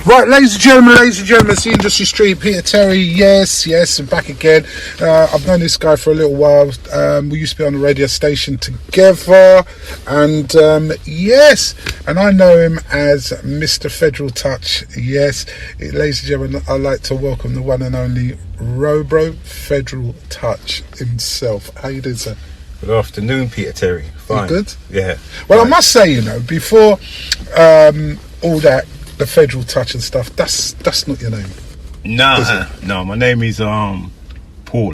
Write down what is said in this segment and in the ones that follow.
Right, ladies and gentlemen, it's the Industry Street. Peter Terry, yes, I'm back again. I've known this guy for a little while. We used to be on the radio station together, and and I know him as Mr. Federal Touch. Yes, ladies and gentlemen, I'd like to welcome the one and only Robbo Federal Touch himself. How you doing, sir? Good afternoon, Peter Terry. Fine. You good? Yeah. Well, I must say, before all that, the Federal Touch and stuff, that's not your name. No, my name is Paul.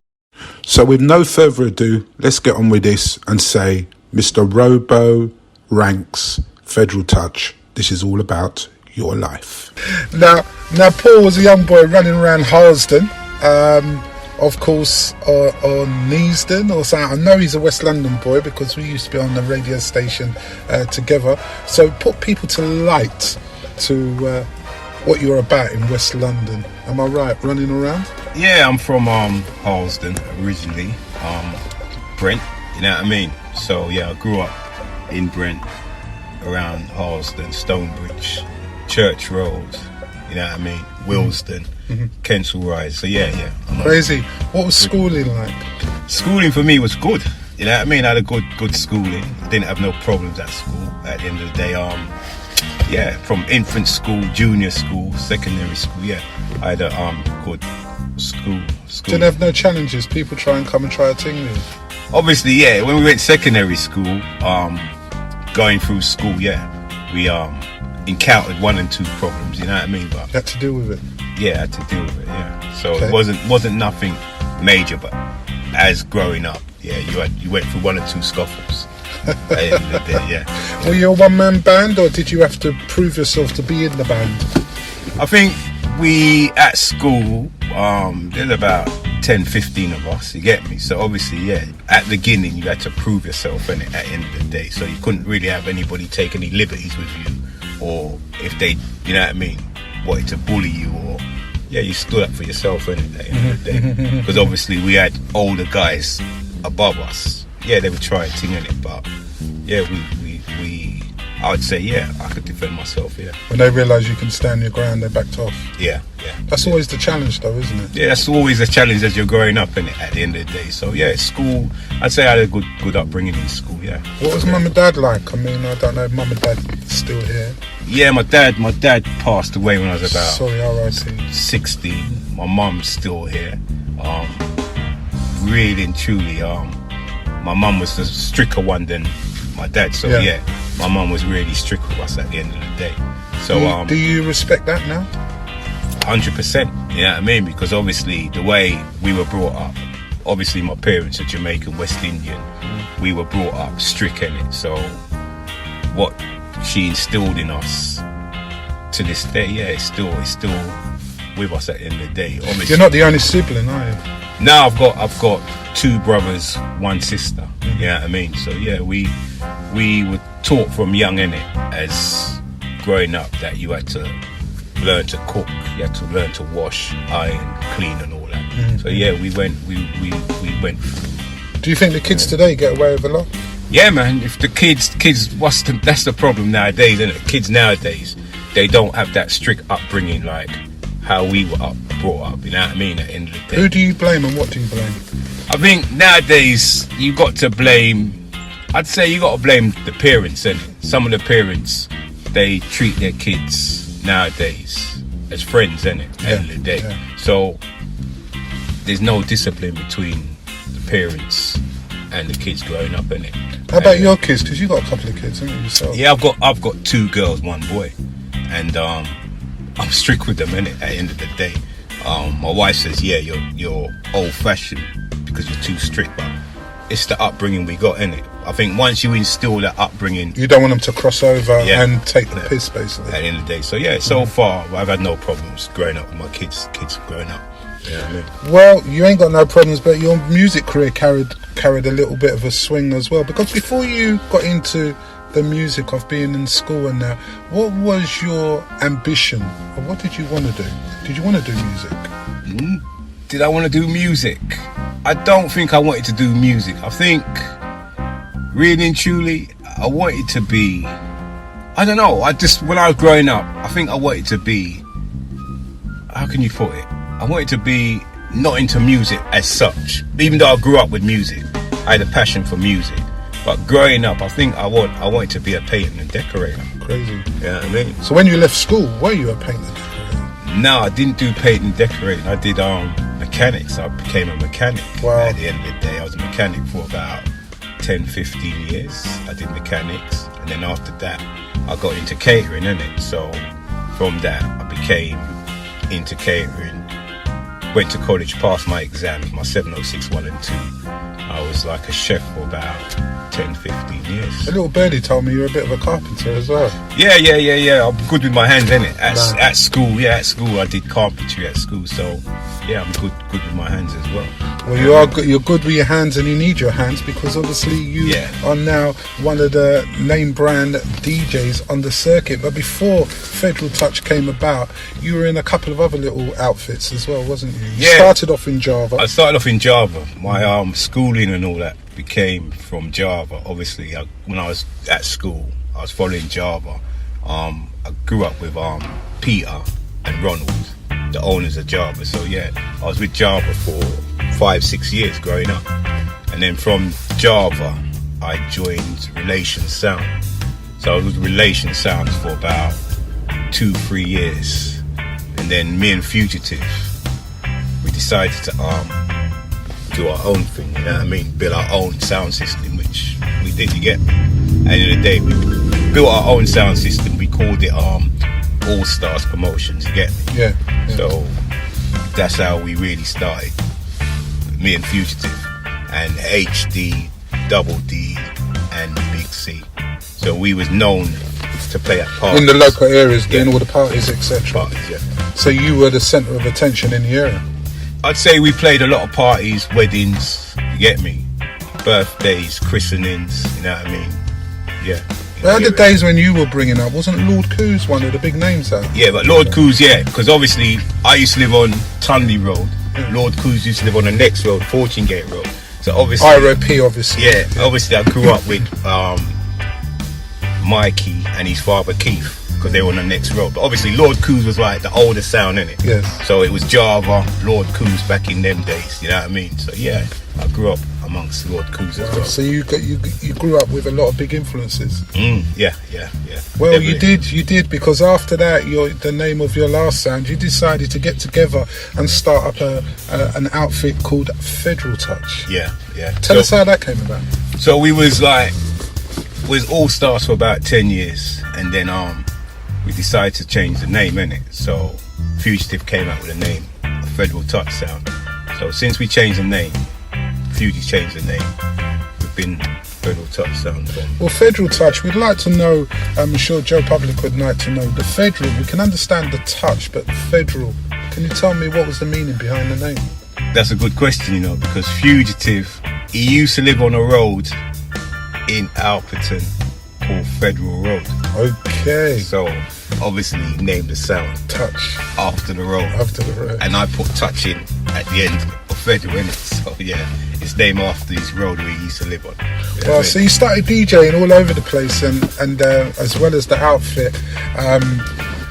So with no further ado, let's get on with this and say, Mr. Robbo Ranks Federal Touch, this is all about your life. Now Paul was a young boy running around Harlesden, of course, or Neasden or something. I know he's a West London boy because we used to be on the radio station together. So put people to light to what you're about in West London. Am I right, running around? Yeah, I'm from Harlesden originally, Brent, you know what I mean? So yeah, I grew up in Brent, around Harlesden, Stonebridge, Church Road, you know what I mean, Willesden, Kensal Rise. So yeah. Crazy. What was schooling like? Schooling for me was good, you know what I mean? I had a good schooling. I didn't have no problems at school. At the end of the day, from infant school, junior school, secondary school, I had a good school. Didn't have no challenges? People try and come and try a thing with you? Obviously, when we went secondary school, going through school, we encountered 1 and 2 problems, you know what I mean? But had to deal with it? Yeah, I had to deal with it, So okay. It wasn't nothing major, but as growing up, you went through 1 or 2 scuffles. Were you a one-man band, or did you have to prove yourself to be in the band? I think we at school, there's about 10-15 of us, you get me? So obviously, at the beginning you had to prove yourself at the end of the day, so you couldn't really have anybody take any liberties with you, or if they, you know what I mean, wanted to bully you, or you stood up for yourself at the end of the day, because obviously we had older guys above us. They were trying to in it, but I would say I could defend myself. When they realise you can stand your ground, they backed off. That's always the challenge, though, isn't it? Yeah, that's always a challenge as you're growing up, innit, at the end of the day. So school, I'd say I had a good upbringing in school. What was mum and dad like? I mean, I don't know if mum and dad still here. Yeah, my dad passed away when I was about R.I.P. 16. My mum's still here. Really and truly, my mum was the stricter one than my dad, so my mum was really strict with us at the end of the day. So do you respect that now? 100%, you know what I mean? Because obviously the way we were brought up, obviously my parents are Jamaican, West Indian, we were brought up strict in it. So what she instilled in us to this day, it's still with us at the end of the day. Obviously, you're not the only sibling, are you? No, I've got 2 brothers, 1 sister. You know what I mean? So we were taught from young, innit, as growing up, that you had to learn to cook, you had to learn to wash, iron, clean, and all that. So we went. Do you think the kids today get away with a lot? Yeah, man. If the kids, that's the problem nowadays, isn't it? Kids nowadays, they don't have that strict upbringing like how we were brought up, you know what I mean, at the end of the day. Who do you blame and what do you blame? I think nowadays you got to blame, I'd say you got to blame the parents, innit? Some of the parents, they treat their kids nowadays as friends, innit, at the end of the day. So there's no discipline between the parents and the kids growing up, innit? How about your kids? Because you got a couple of kids, haven't you, yourself? Yeah, I've got 2 girls, 1 boy, and I'm strict with them, innit, at the end of the day. My wife says, you're old-fashioned because you're too strict, but it's the upbringing we got, innit? I think once you instill that upbringing, you don't want them to cross over and take the piss, basically. At the end of the day. So so far I've had no problems growing up with my kids growing up. You know what I mean? Well, you ain't got no problems, but your music career carried a little bit of a swing as well, because before you got into the music of being in school and that, what was your ambition, or what did you want to do? Did you want to do music? Did I want to do music? I don't think I wanted to do music. I think, really and truly, I wanted to be, I don't know, when I was growing up, I think I wanted to be how can you put it? I wanted to be not into music as such. Even though I grew up with music, I had a passion for music. But growing up, I think I wanted to be a painter and decorator. Crazy. Yeah, I mean. So when you left school, were you a painter and decorator? No, I didn't do painting and decorating. I did mechanics. I became a mechanic. Wow. At the end of the day, I was a mechanic for about 10, 15 years. I did mechanics. And then after that, I got into catering, innit? So from that, I became into catering. Went to college, passed my exams, my 706 1 and 2. I was like a chef for about 10, 15 years. A little birdie told me you're a bit of a carpenter as well. Yeah. I'm good with my hands, innit? At school, I did carpentry at school, so yeah, I'm good with my hands as well. Well, you're good with your hands, and you need your hands, because obviously you are now one of the name brand DJs on the circuit. But before Federal Touch came about, you were in a couple of other little outfits as well, wasn't you? You started off in Java. I started off in Java. My schooling and all that became from Java. Obviously, when I was at school, I was following Java. I grew up with Peter and Ronald, the owners of Java. So yeah, I was with Java for 5-6 years growing up, and then from Java I joined Relation Sound. So I was with Relation Sounds for about 2-3 years, and then me and Fugitive, we decided to do our own thing, you know what I mean, build our own sound system, which we did, you get me? At the end of the day, we built our own sound system. We called it All Stars Promotions, you get me? Yeah. So that's how we really started, me and Fugitive, and HD, Double D, and Big C. So we was known to play at parties. In the local areas, doing all the parties, etc. Parties, yeah. So you were the centre of attention in the area? I'd say we played a lot of parties, weddings, you get me? Birthdays, christenings, you know what I mean? Yeah. Well, the days when you were bringing up, wasn't Lord Coos one of the big names out? Yeah, but Lord Coos, because obviously I used to live on Tunley Road. Lord Coos used to live on the next road, Fortune Gate Road. So obviously, IROP, obviously. Yeah, obviously I grew up with Mikey and his father Keith, because they were on the next road. But obviously Lord Coos was like the older sound, innit? Yes. So it was Java, Lord Coos back in them days, you know what I mean? So yeah, I grew up amongst Lord Coos as well. So you grew up with a lot of big influences. Yeah. Well, definitely. you did, because after that, the name of your last sound, you decided to get together and start up an outfit called Federal Touch. Yeah. Tell us how that came about. So we was All Stars for about 10 years, and then we decided to change the name, innit? So Fugitive came out with a name, a Federal Touch sound. So since we changed the name, Fugitive changed the name, we've been Federal Touch sound from. Well, Federal Touch, we'd like to know, I'm sure Joe Public would like to know, the Federal, we can understand the touch, but Federal, can you tell me what was the meaning behind the name? That's a good question, because Fugitive, he used to live on a road in Alperton called Federal Road. Okay. So obviously he named the sound Touch after the road. And I put touch in at the end of Federal, innit? So yeah, it's named after this road where he used to live on. Well, so you started DJing all over the place, and as well as the outfit,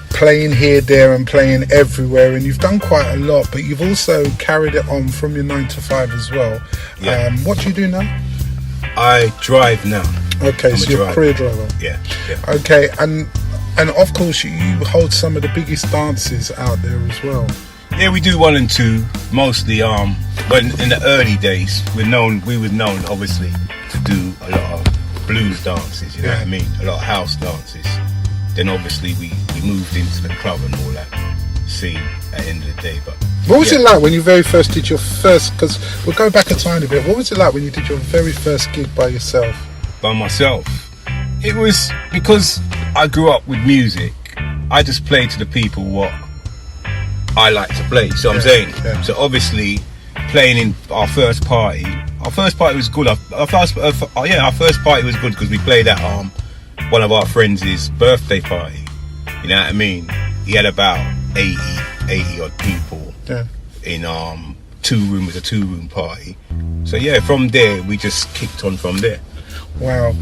playing here, there, and playing everywhere, and you've done quite a lot, but you've also carried it on from your 9 to 5 as well. Yeah. What do you do now? I drive now. Okay, so you're a career driver. Yeah. Okay, and of course you hold some of the biggest dances out there as well. Yeah, we do 1 and 2 mostly. When in the early days, we were known obviously to do a lot of blues dances. You know what I mean? A lot of house dances. Then obviously we moved into the club and all that scene at the end of the day. But what was it like when you very first did your first? Because we'll go back a tiny bit. What was it like when you did your very first gig by yourself? By myself, it was because I grew up with music. I just played to the people what I like to play. So I'm saying. Yeah. So obviously, playing in our first party was good. Our first party was good because we played at one of our friends' birthday party. You know what I mean? He had about 80 odd people in a two-room party. So yeah, from there we just kicked on from there. Wow.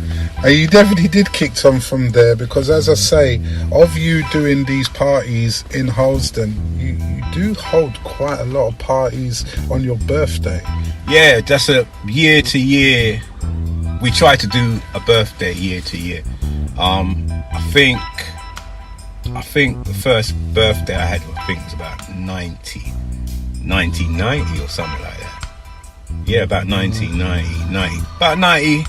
And you definitely did kick on from there, because as I say, of you doing these parties in Harlesden, you do hold quite a lot of parties on your birthday. Yeah, that's a year to year. We try to do a birthday year to year. I think the first birthday I had, I think was about 1990 or something like that. Yeah, about 1990, about 90.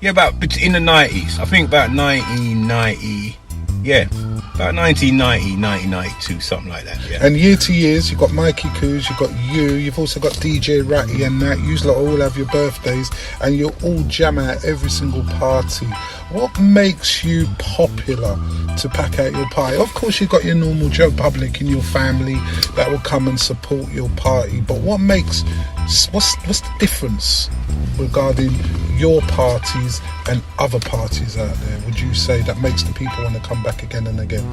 Yeah, about in the 90s. I think about 1990. Yeah, about 1990, 1992, something like that. Yeah. And year to years, you've got Mikey Coos, you've got you've also got DJ Ratty and that. You lot all have your birthdays, and you all jam out every single party. What makes you popular to pack out your party? Of course, you've got your normal Joe public in your family that will come and support your party. But what's the difference regarding your parties and other parties out there, would you say, that makes the people want to come back again and again?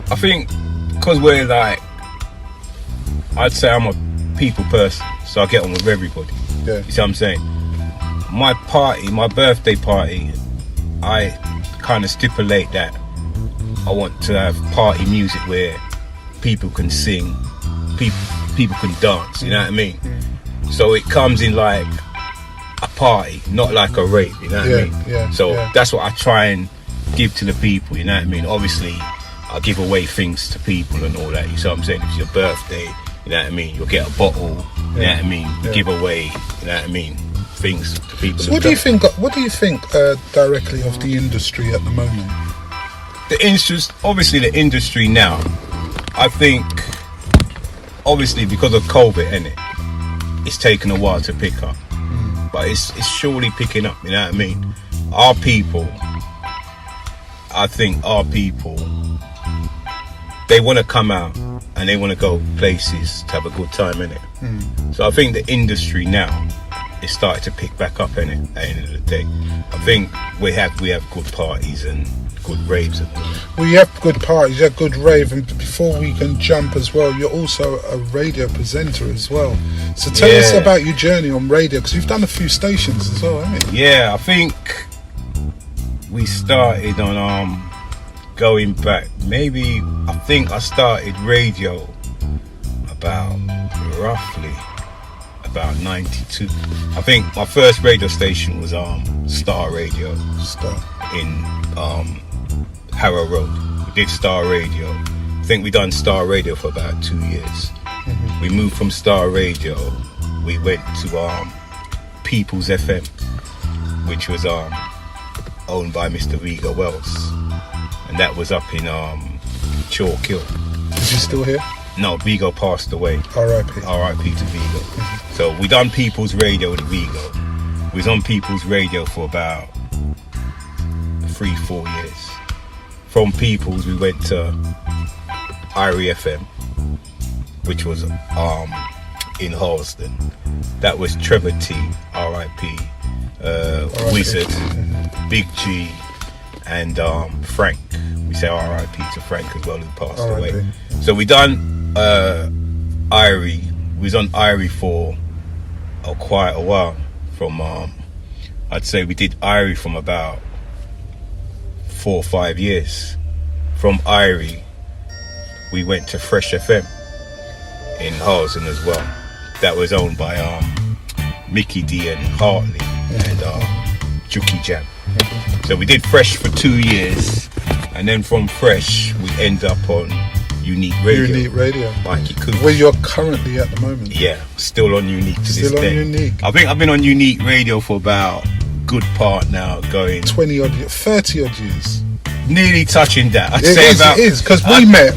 I think because we're like, I'd say I'm a people person, so I get on with everybody. Yeah. You see what I'm saying? My party, my birthday party, I kind of stipulate that I want to have party music where people can sing, people can dance, you know what I mean? So it comes in like a party, not like a rave, you know what I mean? Yeah, so that's what I try and give to the people, you know what I mean? Obviously, I give away things to people and all that, you see what I'm saying? If it's your birthday, you know what I mean? You'll get a bottle, you know what I mean? Give away, you know what I mean? Things to people. So what do you think directly of the industry at the moment? The industry now, I think, obviously because of COVID, innit, it's taken a while to pick up. But it's surely picking up, you know what I mean? I think our people, they want to come out and they want to go places to have a good time, innit? So I think the industry now is starting to pick back up, innit, at the end of the day. I think we have good parties and good raves. Well, you have good parties, you have good rave, and before we can jump as well, you're also a radio presenter as well. So tell us about your journey on radio, because you've done a few stations as well, haven't you? Yeah, I think we started on going back, maybe I think I started radio about roughly about 92. I think my first radio station was Star Radio in Harrow Road. We did Star Radio. I think we done Star Radio for about 2 years. We moved from Star Radio, we went to People's FM, which was owned by Mr. Vigo Wells, and that was up in Chalk Hill. Is he still here? No, Vigo passed away. R.I.P. R.I.P. to Vigo. So we done People's Radio with Vigo. We was on People's Radio for about 3-4 years. From People's we went to Irie FM, which was in Harlesden. That was Trevor T, R.I.P. Wizard, Big G, and Frank. We say R.I.P. to Frank as well, who passed away. So we done Irie. We was on Irie for quite a while. From I'd say we did Irie from about 4 or 5 years. From Irie, we went to Fresh FM in Harlesden as well. That was owned by Mickey D and Hartley and Juki Jam. So we did Fresh for 2 years, and then from Fresh we end up on Unique Radio. Mikey Coos. Where you're currently at the moment. Yeah, still on Unique to this day. Still on Unique. I think I've been on Unique Radio for about good part now, going 30 odd years. Nearly touching that. It is, because we met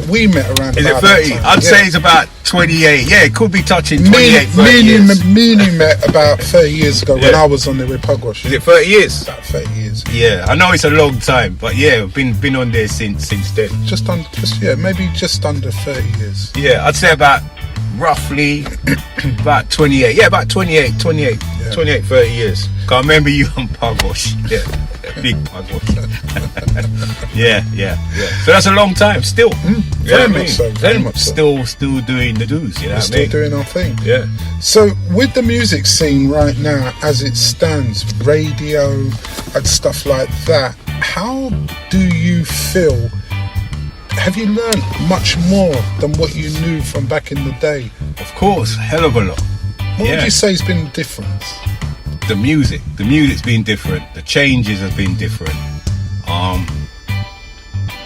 around. Is it 30? I'd say it's about 28. Yeah, it could be touching 28, 30 years. Me and you met about 30 years ago when I was on there with Pugwash. Is it 30 years? About 30 years. Yeah, I know it's a long time, but yeah, I've been on there since then. Maybe just under 30 years. Yeah, I'd say about roughly about 28. Yeah, about 28, 30 years. Can't remember you on Pugwash. Yeah. Big pug. Yeah. So that's a long time still. Very much so. Very much so. Still doing the do's. You know what I Still mean? doing our thing. Yeah. So with the music scene right now, as it stands, radio and stuff like that, how do you feel? Have you learned much more than what you knew from back in the day? Of course, hell of a lot. What would you say has been the difference? The music's been different. The changes have been different.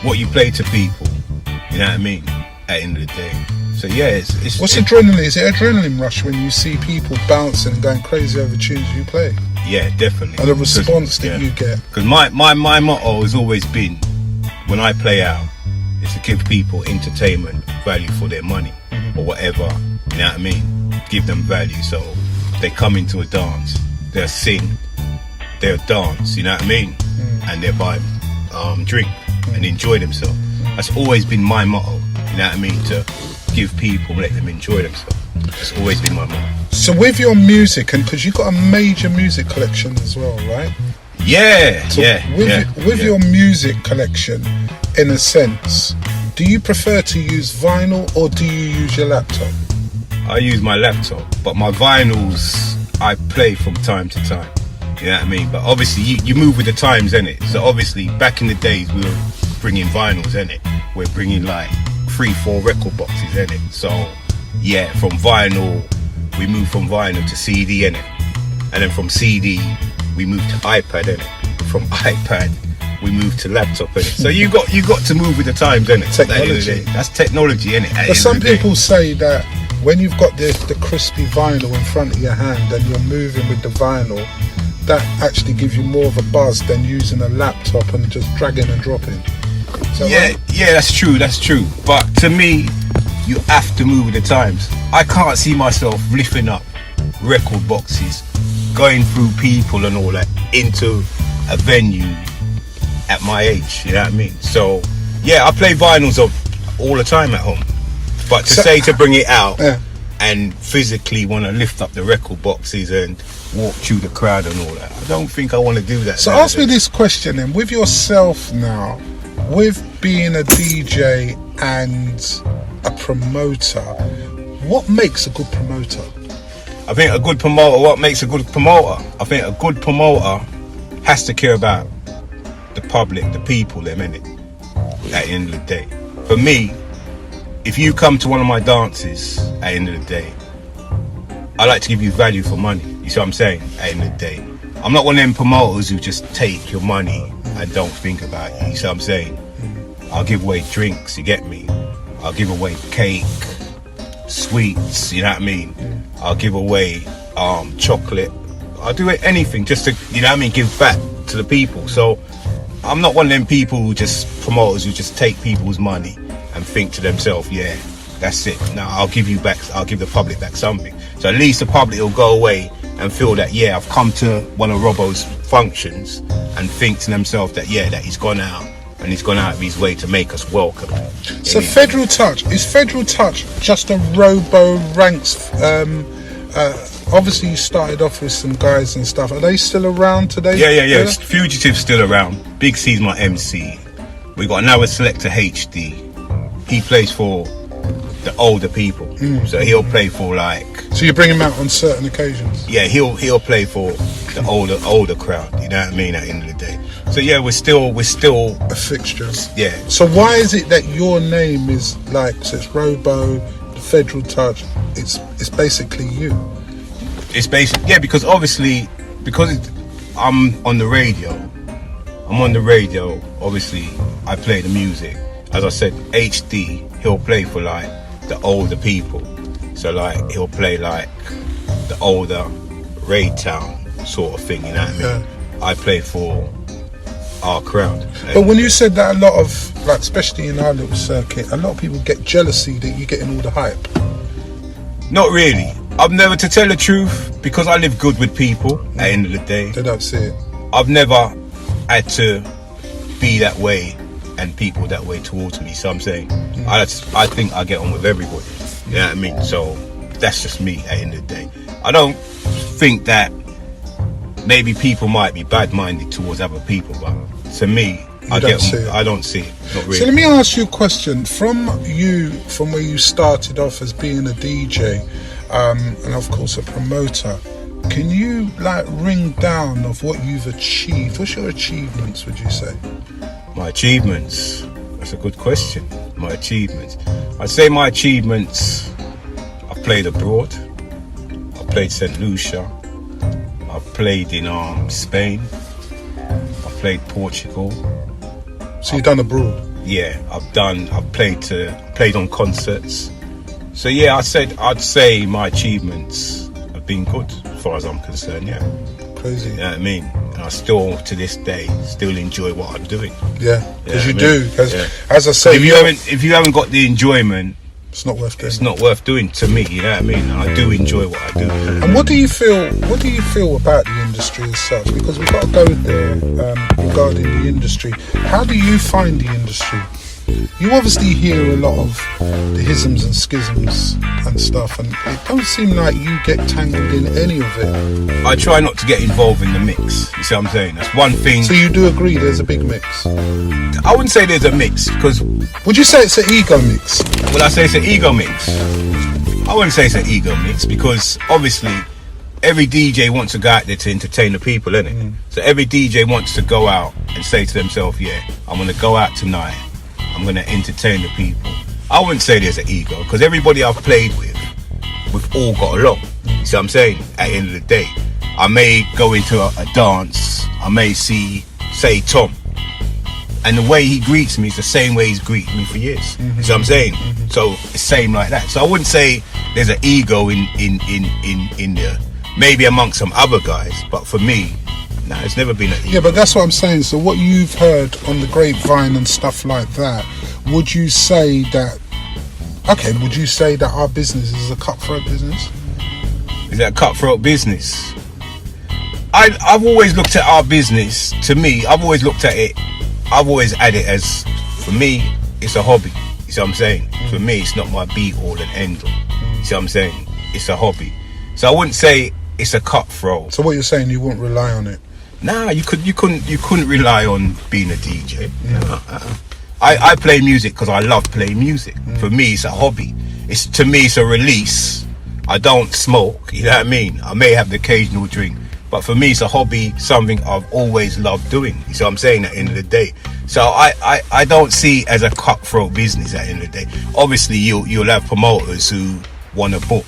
What you play to people, you know what I mean, at the end of the day. So yeah, it's what's adrenaline? Is it adrenaline rush when you see people bouncing and going crazy over tunes you play? Yeah, definitely. And the response that you get. Because my motto has always been, when I play out, is to give people entertainment value for their money, or whatever, you know what I mean? Give them value. So they come into a dance, they'll sing, they'll dance, you know what I mean? And they'll buy drink and enjoy themselves. That's always been my motto, you know what I mean? To give people, let them enjoy themselves. That's always been my motto. So with your music, and because you've got a major music collection as well, right? Yeah, so with your music collection, in a sense, do you prefer to use vinyl or do you use your laptop? I use my laptop, but my vinyls I play from time to time. You know what I mean? But obviously you move with the times, innit? So obviously back in the days we were bringing vinyls, innit? We're bringing like 3-4 record boxes, innit? So yeah, from vinyl we moved from vinyl to CD, innit? And then from CD we moved to iPad, innit? From iPad we moved to laptop, innit? So you got to move with the times, innit? Technology. That's technology, innit? But some people say that when you've got the crispy vinyl in front of your hand and you're moving with the vinyl, that actually gives you more of a buzz than using a laptop and just dragging and dropping. Yeah, that's true. But to me, you have to move with the times. I can't see myself lifting up record boxes, going through people and all that into a venue at my age, you know what I mean? So yeah, I play vinyls all the time at home, but to bring it out and physically want to lift up the record boxes and walk through the crowd and all that, I don't think I want to do that. So ask me this question then, with yourself now, with being a DJ and a promoter, what makes a good promoter? I think a good promoter, what makes a good promoter? I think a good promoter has to care about the public, the people, them, innit? At the end of the day. For me, if you come to one of my dances at the end of the day, I like to give you value for money. You see what I'm saying? At the end of the day. I'm not one of them promoters who just take your money and don't think about you. You see what I'm saying? I'll give away drinks, you get me? I'll give away cake, sweets, you know what I mean? I'll give away chocolate. I'll do anything just to, you know what I mean, give back to the people. So I'm not one of them people who just promoters who just take people's money and think to themselves, yeah, that's it. Now I'll give the public back something. So at least the public will go away and feel that, yeah, I've come to one of Robbo's functions and think to themselves that, yeah, that he's gone out and he's gone out of his way to make us welcome. So Federal Touch, is Federal Touch just a Robbo ranks? Obviously you started off with some guys and stuff. Are they still around today? Yeah. Fugitive's still around. Big C's my MC. We got another selector, HD. He plays for the older people, so he'll play for like. So you bring him out on certain occasions. Yeah, he'll play for the older crowd. You know what I mean? At the end of the day. So yeah, we're still a fixture. Yeah. So why is it that your name is like, so it's Robbo, the Federal Touch? It's basically you. It's basically, yeah, because obviously I'm on the radio. Obviously, I play the music. As I said, HD, he'll play for like the older people. So like he'll play like the older raid town sort of thing, you know what I mean? Yeah. I play for our crowd. But when you said that, a lot of, like, especially in our little circuit, a lot of people get jealousy that you're getting all the hype. Not really. I've never, to tell the truth, because I live good with people at the end of the day. They don't see it. I've never had to be that way and people that way towards me. So I'm saying, I think I get on with everybody. You know what I mean? So that's just me at the end of the day. I don't think that maybe people might be bad-minded towards other people, but to me, I don't see it. Not really. So let me ask you a question. From where you started off as being a DJ, and of course a promoter, can you like ring down of what you've achieved? What's your achievements, would you say? My achievements? That's a good question. My achievements? I'd say my achievements, I've played abroad. I played St. Lucia. I've played in Spain. I've played Portugal. So you've done abroad? Yeah, I've played on concerts. So yeah, I'd say my achievements have been good as far as I'm concerned. Yeah. Crazy. You know what I mean? And I still, to this day, still enjoy what I'm doing. Yeah, because you do. Because yeah. as I say, if you haven't got the enjoyment, it's not worth doing. It's not worth doing to me. You know what I mean? And I do enjoy what I do. And what do you feel? What do you feel about the industry as such? Because we've got to go there regarding the industry. How do you find the industry? You obviously hear a lot of the isms and schisms and stuff, and it don't seem like you get tangled in any of it. I try not to get involved in the mix. You see what I'm saying? That's one thing. So you do agree there's a big mix? I wouldn't say there's a mix, because... Would you say it's an ego mix? Well, I say it's an ego mix. I wouldn't say it's an ego mix, because obviously every DJ wants to go out there to entertain the people, innit? Mm. So every DJ wants to go out and say to themselves, yeah, I'm going to go out tonight, I'm going to entertain the people. I wouldn't say there's an ego, because everybody I've played with, we've all got along. You see what I'm saying? At the end of the day, I may go into a dance, I may see, say, Tom, and the way he greets me is the same way he's greeted me for years. Mm-hmm. You see what I'm saying? Mm-hmm. So it's same like that. So I wouldn't say there's an ego in there. Maybe amongst some other guys, but for me, no, it's never been an ego. Yeah, but that's what I'm saying. So what you've heard on the grapevine and stuff like that, would you say that our business is a cutthroat business? Is that a cutthroat business? I've always looked at our business, to me, I've always had it as, for me, it's a hobby. You see what I'm saying? Mm. For me, it's not my be all and end all. You see what I'm saying? It's a hobby. So I wouldn't say it's a cutthroat. So what you're saying, you wouldn't rely on it? Nah, you couldn't rely on being a DJ. Yeah. I play music because I love playing music. Mm. For me, it's a hobby. To me, it's a release. I don't smoke, you know what I mean? I may have the occasional drink, but for me, it's a hobby, something I've always loved doing. You see what I'm saying? At the end of the day. So I don't see it as a cutthroat business at the end of the day. Obviously, you'll have promoters who want to book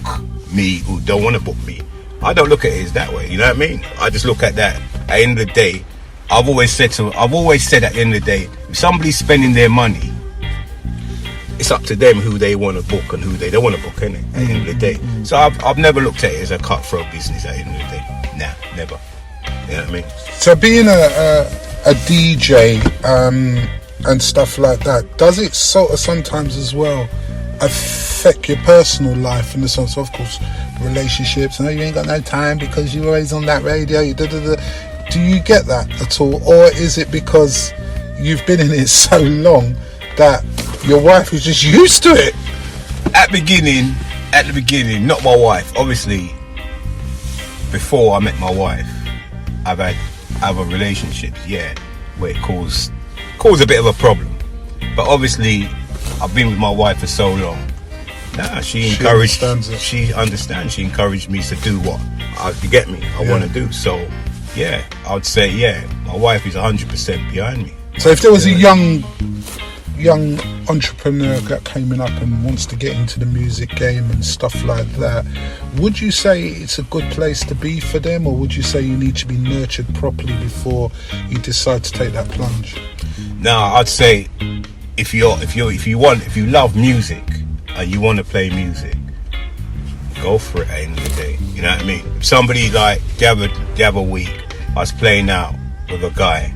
me, who don't want to book me. I don't look at it as that way, you know what I mean? I just look at that. At the end of the day, I've always said at the end of the day, if somebody's spending their money, it's up to them who they want to book and who they don't want to book, innit? At the end of the day. So I've never looked at it as a cutthroat business at the end of the day. Nah, never. You know what I mean? So being a DJ and stuff like that, does it sort of sometimes as well affect your personal life in the sense of course, relationships? No, you ain't got no time because you're always on that radio. Do you get that at all? Or is it because you've been in it so long that your wife is just used to it? At the beginning, not my wife. Obviously, before I met my wife, I've had other relationships, yeah, where it caused a bit of a problem. But obviously, I've been with my wife for so long. Nah, she understands. She encouraged me to do what I want to do. So, yeah, I would say, yeah, my wife is 100% behind me. So if there was a young entrepreneur that came up and wants to get into the music game and stuff like that, would you say it's a good place to be for them, or would you say you need to be nurtured properly before you decide to take that plunge? No, I'd say if you love music and you want to play music, go for it at the end of the day. You know what I mean? If somebody like the other week, I was playing out with a guy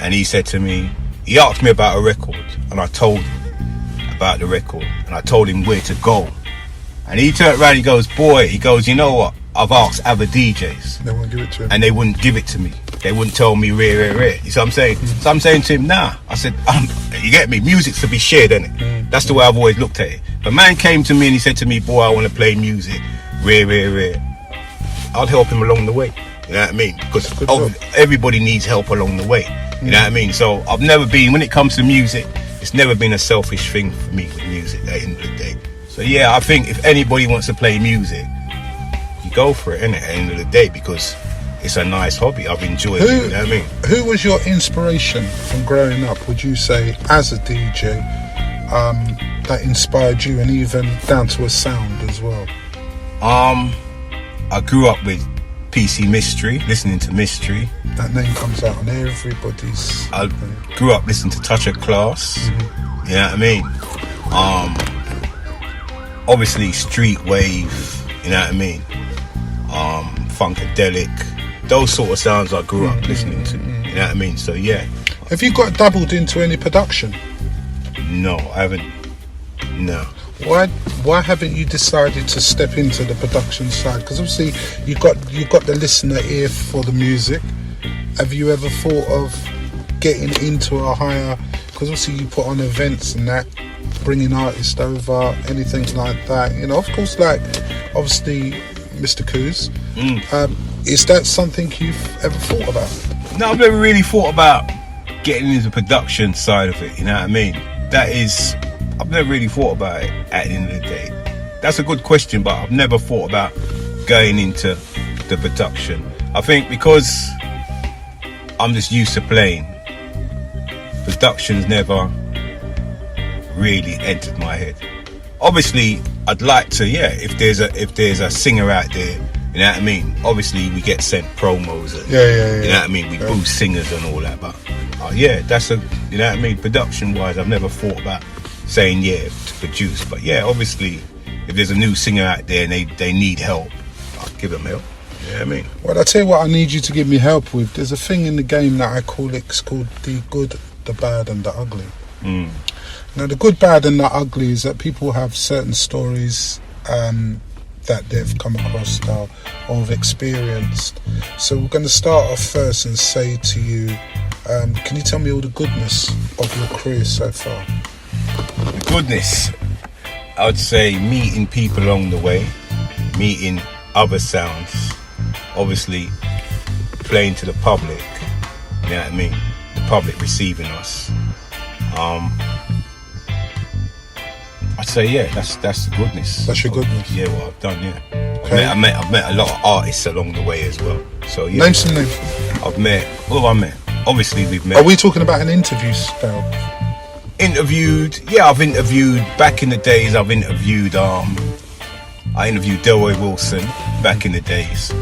and he said to me, he asked me about a record and I told him about the record and I told him where to go. And he turned around, he goes, you know what? I've asked other DJs. They won't give it to him. And they wouldn't give it to me. They wouldn't tell me rare. You see what I'm saying? Mm. So I'm saying to him, nah. I said, you get me? Music's to be shared, isn't it? Mm. That's the way I've always looked at it. But man came to me and he said to me, boy, I want to play music. Rare. I'll help him along the way. You know what I mean? Because Good job. everybody needs help along the way. You know what I mean? So I've never been, when it comes to music, it's never been a selfish thing for me with music at the end of the day. So yeah, I think if anybody wants to play music, you go for it, innit, at the end of the day, because it's a nice hobby. I've enjoyed it, you know what I mean? Who was your inspiration from growing up, would you say, as a DJ, that inspired you, and even down to a sound as well? I grew up with PC Mystery, listening to Mystery. That name comes out on everybody's... I grew up listening to Touch of Class. You know what I mean? Obviously Street Wave, you know what I mean? Funkadelic, those sort of sounds I grew up listening to. You know what I mean? So yeah. Have you got dabbled into any production? No, I haven't. No. Why haven't you decided to step into the production side? Because obviously you got the listener ear for the music. Have you ever thought of getting into a higher? Because obviously you put on events and that, bringing artists over, anything like that. You know, of course, like obviously Mr. Coos. Is that something you've ever thought about? No, I've never really thought about getting into the production side of it. You know what I mean? I've never really thought about it at the end of the day. That's a good question, but I've never thought about going into the production. I think because I'm just used to playing, production's never really entered my head. Obviously, I'd like to, yeah, if there's a singer out there, you know what I mean? Obviously, we get sent promos and, you know what I mean? We boost singers and all that, but yeah, that's you know what I mean? Production-wise, I've never thought about saying yeah to produce, but yeah, obviously if there's a new singer out there and they need help, I'll give them help. You know what I mean? Well, I'll tell you what I need you to give me help with. There's a thing in the game that I call it's called the good, the bad and the ugly. Now the good, bad and the ugly is that people have certain stories that they've come across now or have experienced. So we're going to start off first and say to you, can you tell me all the goodness of your career so far? The goodness, I would say meeting people along the way, meeting other sounds, obviously playing to the public, you know what I mean? The public receiving us. I'd say yeah, that's the goodness. That's your goodness. Yeah, what I've done, yeah. Okay. I've met a lot of artists along the way as well. So yeah. Name some names. I've met. Obviously we've met. Are we talking about an interview spell? Interviewed, yeah, I've interviewed back in the days. I interviewed Delroy Wilson back in the days.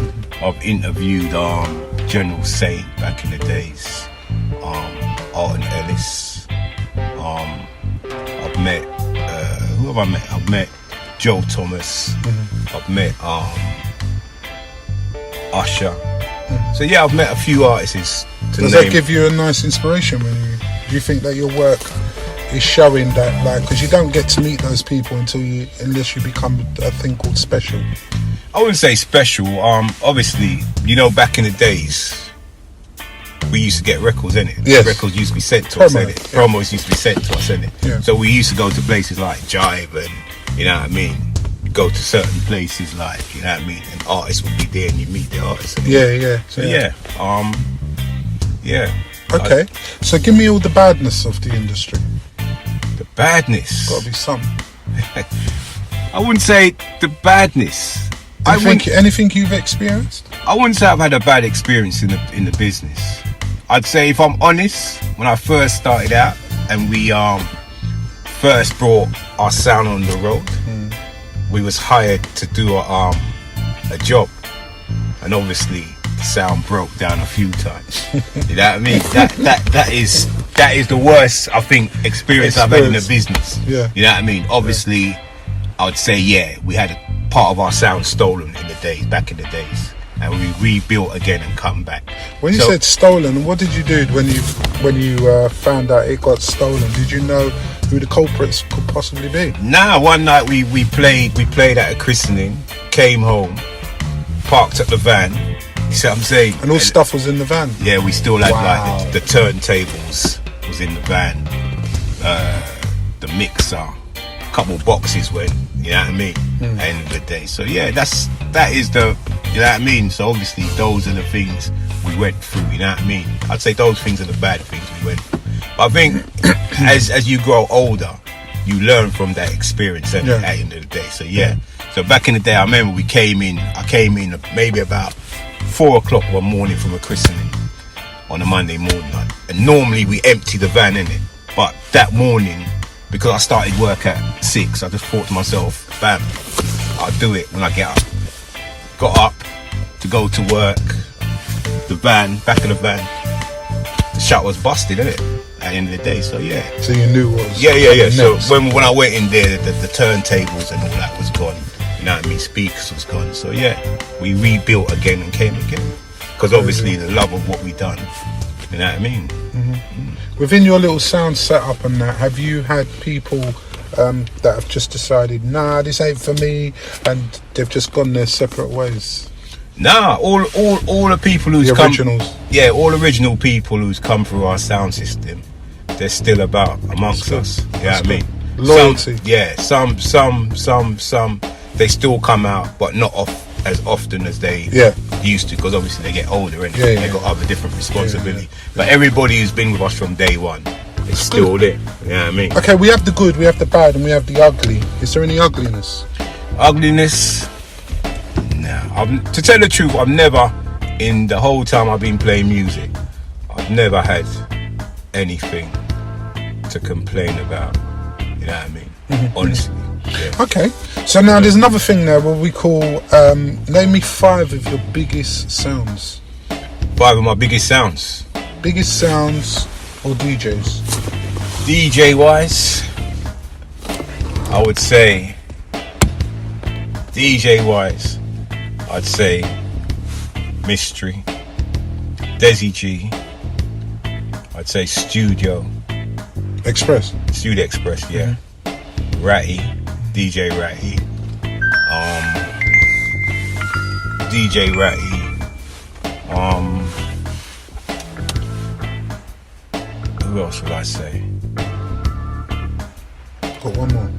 I've interviewed General Saint back in the days. Alton Ellis. I've met who have I met? I've met Joe Thomas. I've met Usher. So yeah, I've met a few artists. Does that give you a nice inspiration when do you think that your work is showing that, like, because you don't get to meet those people unless you become a thing called special? I wouldn't say special. Obviously, you know, back in the days, we used to get records, innit? Yes. Records used to be sent to us, innit? Yeah. Promos used to be sent to us, innit? Yeah. So we used to go to places like Jive and, you know what I mean? Go to certain places like, you know what I mean? And artists would be there and you meet the artists. Yeah. So yeah. Okay. So give me all the badness of the industry. The badness. Got to be some. I wouldn't say the badness. Anything you've experienced? I wouldn't say I've had a bad experience in the business. I'd say, if I'm honest, when I first started out and we first brought our sound on the road, we was hired to do a job, and obviously the sound broke down a few times. You know what I mean? That is the worst, I think, experience I've had in the business. Yeah. You know what I mean? Obviously, I would say yeah, we had a part of our sound stolen back in the days, and we rebuilt again and come back. When you said stolen, what did you do when you found out it got stolen? Did you know who the culprits could possibly be? Nah, one night we played at a christening, came home, parked up the van. You see what I'm saying? And all stuff was in the van? Yeah, we still had like the turntables was in the van, the mixer, a couple boxes went, you know what I mean? End of the day. So yeah, that is the You know what I mean? So obviously those are the things we went through. You know what I mean? I'd say those things are the bad things we went through. But I think as you grow older, you learn from that experience at the end of the day. So so back in the day, I remember I came in maybe about 4 o'clock one morning from a christening on a Monday morning, and normally we empty the van in it. But that morning, because I started work at 6, I just thought to myself, bam, I'll do it when I get up. Got up to go to work. The van, back of the van, the shut was busted, innit? At the end of the day, so yeah. So you knew what was So when I went in there, the turntables and all that was gone. You know what I mean? Speakers was gone. So yeah, we rebuilt again and came again. Because obviously the love of what we done. You know what I mean? Within your little sound setup and that, have you had people that have just decided, nah, this ain't for me, and they've just gone their separate ways? Nah, all the people who's the originals. All original people who's come through our sound system, they're still about amongst us. You know what I mean? Loyalty. Some they still come out, but not as often as they used to, because obviously they get older and they got other different responsibility. But everybody who's been with us from day one is still there. You know what I mean? Okay, we have the good, we have the bad, and we have the ugly. Is there any ugliness? Ugliness? Nah. To tell the truth, I've never, in the whole time I've been playing music, I've never had anything to complain about. You know what I mean? Honestly. Yeah. Okay, so now there's another thing there where we call name me 5 of your biggest sounds. 5 of my biggest sounds. Biggest sounds or DJs? DJ wise, I would say I'd say Mystery, Desi G, I'd say Studio Express, yeah. Ratty, DJ Ratty, DJ Ratty, who else would I say? Got one more.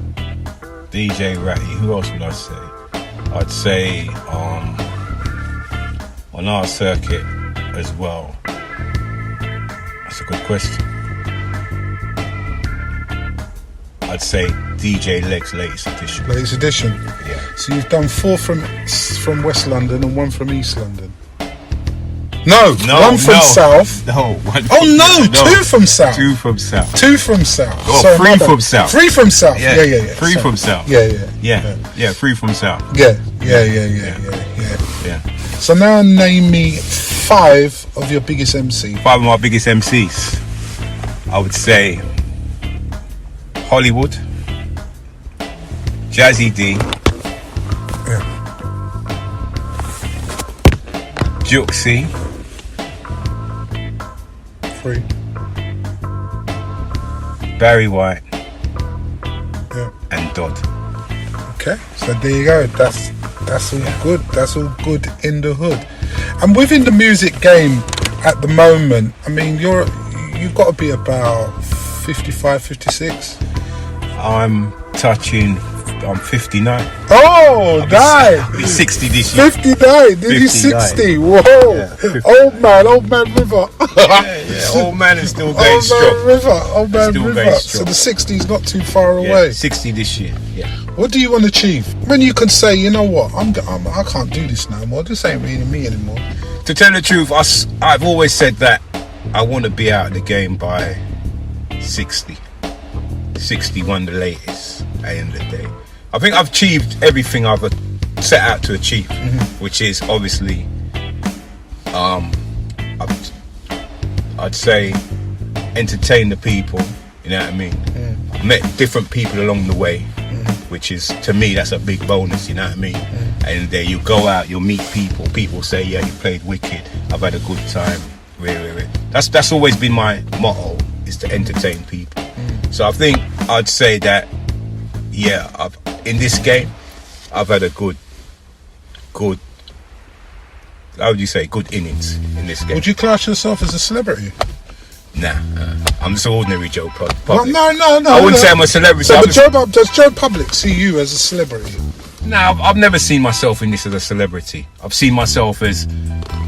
DJ Ratty, who else would I say? I'd say on our circuit as well. That's a good question. I'd say DJ Leg's latest edition. Latest edition? Yeah. So you've done 4 from West London and 1 from East London? No, 1 from South. No, 1 from no, 2 from South. 2 from South. 2 from South. Oh, so 3 from South. 3 from South. Yeah. 3 from South. Yeah, 3 from South. Yeah. So now name me 5 of your biggest MCs. 5 of my biggest MCs. I would say Hollywood, Jazzy D, Juxie, 3, Barry White, and Dodd. Okay, so there you go. That's all good. That's all good in the hood. And within the music game at the moment, I mean, you've got to be about 55, 56. I'm 59. Oh, nice. I'll be 60 this year. 59. Did you 60? Whoa. Yeah, old man River. Old man is still going strong. Old man River. So the 60 is not too far away. 60 this year. Yeah. What do you want to achieve? When you can say, you know what, I can't do this no more. This ain't really me anymore. To tell the truth, I've always said that I want to be out of the game by 60. 61 the latest at the end of the day. I think I've achieved everything I've set out to achieve, which is obviously I'd say entertain the people, you know what I mean? I've met different people along the way, which is, to me, that's a big bonus, you know what I mean? And there you go out, you'll meet people say, yeah, you played wicked, I've had a good time. That's always been my motto, is to entertain people. So I think I'd say that, yeah, in this game, I've had a good, how would you say, good innings in this game. Would you class yourself as a celebrity? Nah, I'm just an ordinary Joe Well, Public. no. I wouldn't say I'm a celebrity. So, but does Joe Public see you as a celebrity? No, I've never seen myself in this as a celebrity. I've seen myself as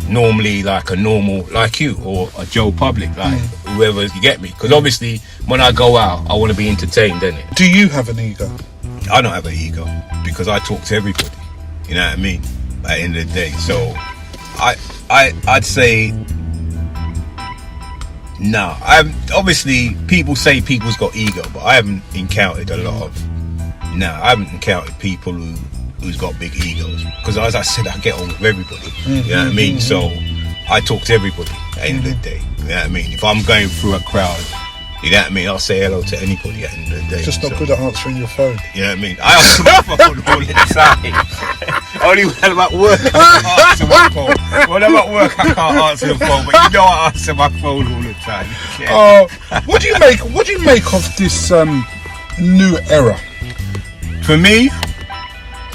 normally like a normal, like you, or a Joe Public, like whoever, you get me? Because obviously, when I go out, I want to be entertained, innit? Do you have an ego? I don't have an ego because I talk to everybody. You know what I mean? At the end of the day, so I'd say no. Obviously people say people's got ego, but I haven't encountered a lot of. No, I haven't encountered people who's got big egos, because as I said, I get on with everybody. You know what I mean? So I talk to everybody at the end of the day. You know what I mean? If I'm going through a crowd, you know what I mean, I'll say hello to anybody at the end of the day. Just not good at answering your phone. You know what I mean? I answer my phone all the time. Only when I'm at work I can't answer my phone. When I'm at work I can't answer the phone, but you know I answer my phone all the time. What do you make of this new era? For me,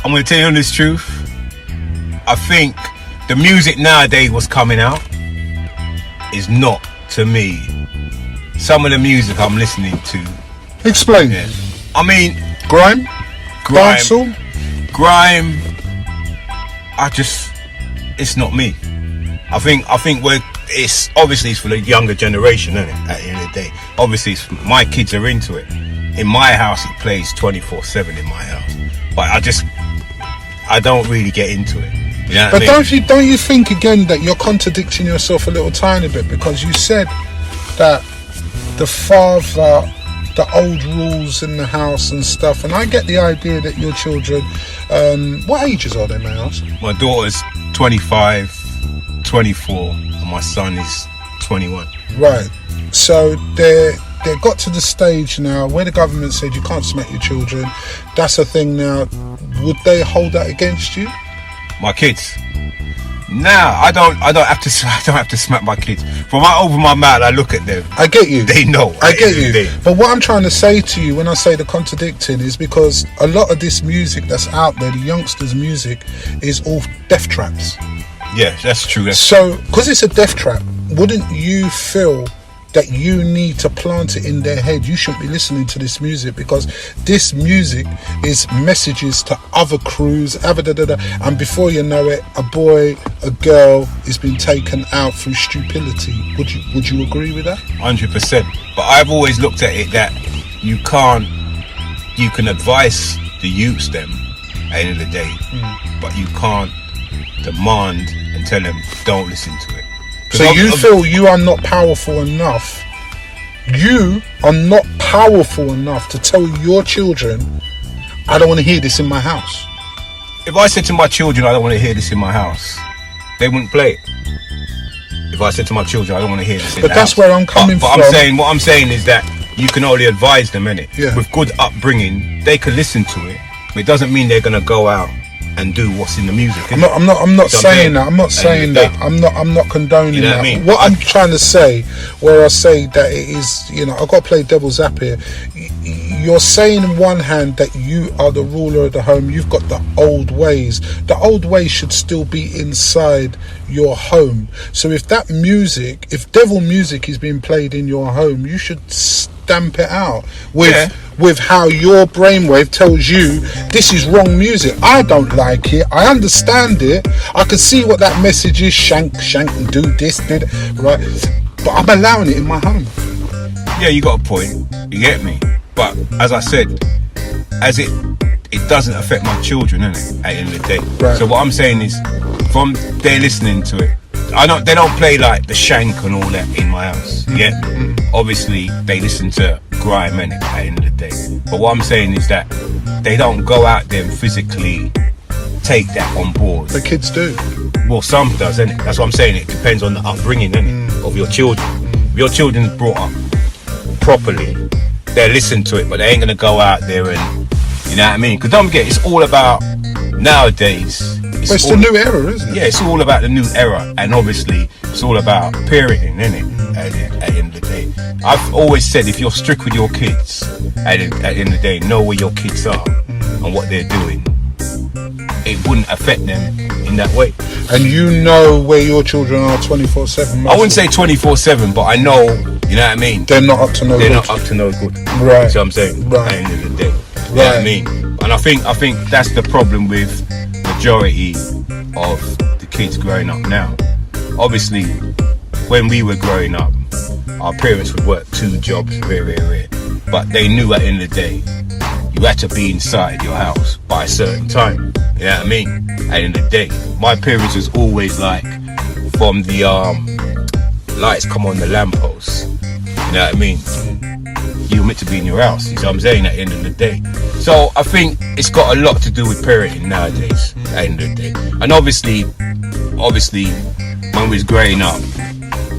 I'm going to tell you the honest truth. I think the music nowadays what's coming out is not, to me, some of the music I'm listening to. Explain. Yeah. I mean, Grime? Dancehall? Grime. It's not me. I think it's obviously it's for the younger generation, isn't it? At the end of the day, obviously my kids are into it. In my house, it plays 24/7 in my house, but I don't really get into it. You know what But I mean? don't you think again that you're contradicting yourself a little tiny bit, because you said that the father, the old rules in the house and stuff, and I get the idea that your children, what ages are they, may I ask? My daughter's 25, 24, and my son is 21. Right. So they got to the stage now where the government said you can't smack your children. That's a thing now. Would they hold that against you? My kids. Nah, I don't have to smack my kids. From over my mouth, I look at them. I get you. They know. I get you. But what I'm trying to say to you when I say the contradicting is because a lot of this music that's out there, the youngsters' music, is all death traps. Yeah, that's true. So, because it's a death trap, wouldn't you feel that you need to plant it in their head? You shouldn't be listening to this music because this music is messages to other crews, and before you know it, a boy, a girl is being taken out through stupidity. Would you agree with that? 100%. But I've always looked at it that you can advise the youths them at the end of the day, but you can't demand and tell them don't listen to it. So you feel you are not powerful enough. You are not powerful enough to tell your children, I don't want to hear this in my house. If I said to my children, I don't want to hear this in my house, they wouldn't play it. If I said to my children, I don't want to hear this in the house. But that's where I'm coming from. But what I'm saying is that you can only advise them, innit? Yeah. With good upbringing, they can listen to it, but it doesn't mean they're going to go out and do what's in the music. I'm not saying that. I'm not saying that. I'm not condoning that. What I mean? What I'm trying to say, where I say that it is, I've got to play devil's app here. You're saying in one hand that you are the ruler of the home. You've got the old ways. The old ways should still be inside your home. So if that music, if devil music is being played in your home, you should stamp it out with how your brainwave tells you this is wrong music. I don't like it. I understand it. I can see what that message is. Shank, do this, right? But I'm allowing it in my home. Yeah, you got a point. You get me? But as I said, as it doesn't affect my children, innit? At the end of the day. Right. So what I'm saying is, from they're listening to it, they don't play like the shank and all that in my house. Yeah. Obviously they listen to grime, innit, at the end of the day. But what I'm saying is that they don't go out there and physically take that on board. The kids do. Well, some does, innit? That's what I'm saying. It depends on the upbringing, innit, of your children. If your children's brought up properly, they listen to it, but they ain't gonna go out there and, you know what I mean? Because don't forget, it's all about nowadays. It's the new era, isn't it? Yeah, it's all about the new era, and obviously it's all about parenting, innit? At the end of the day, I've always said if you're strict with your kids, at the end of the day, know where your kids are and what they're doing. It wouldn't affect them in that way. And you know where your children are 24/7. I wouldn't say 24/7, but I know You know what I mean? They're not up to no They're good. not up to no good. Right. You see what I'm saying? Right. At the end of the day. You know what I mean? And I think that's the problem with majority of the kids growing up now. Obviously, when we were growing up, our parents would work 2 jobs, very rare. But they knew at the end of the day, you had to be inside your house by a certain time. You know what I mean? At the end of the day, my parents was always like, from the lights come on the lampposts. You know what I mean? You're meant to be in your house. You see what I'm saying? At the end of the day. So I think it's got a lot to do with parenting nowadays. At the end of the day. And obviously, when we was growing up,